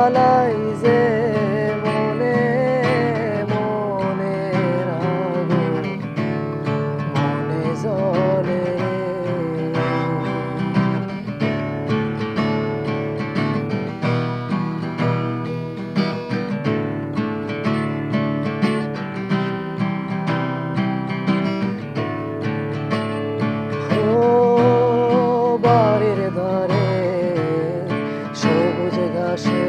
জ্বালাই যে মনে মনের আগুন মনে জ্বলে বাড়ির ধারে সবুজ ঘাসে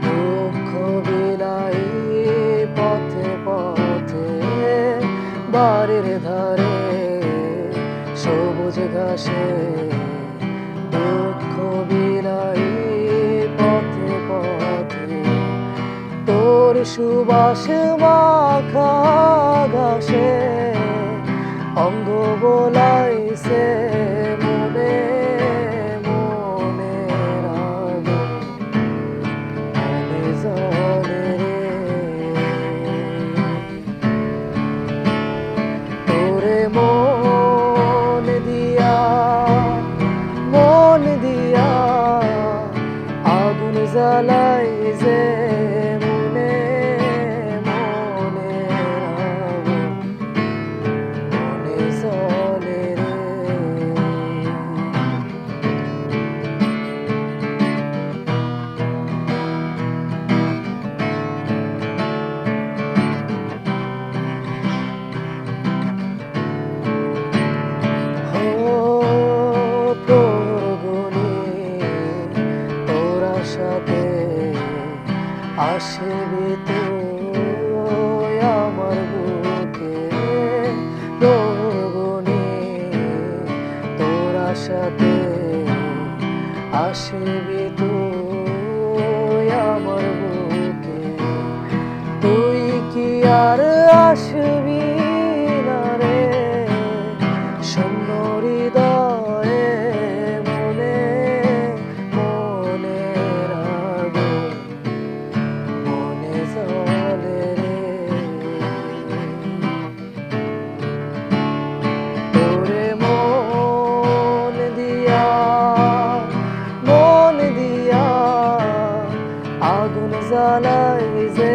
দুঃখ বিলাই পথে পথে বাড়ির ধারে সবুজ ঘাসে দুঃখ বিলাই পথে পথে তোর সুবাস মাখা ঘাসে অঙ্গ বোলাইছে মনে মনের আগুন মনে জ্বলে তোরে মন দিয়া আগুন জ্বালাই যে মনে মনের আগুন মনে জ্বলে সাথে আসবি তুই আমার বুকে গগনে তোর সাথে আসবি তুই আমার বুকে তুই কি আর আসবি না রে শূন্য হৃদয়ে মনে মনের আগুন মনে জ্বলে তোরে মন দিয়া আগুন জ্বালাই যে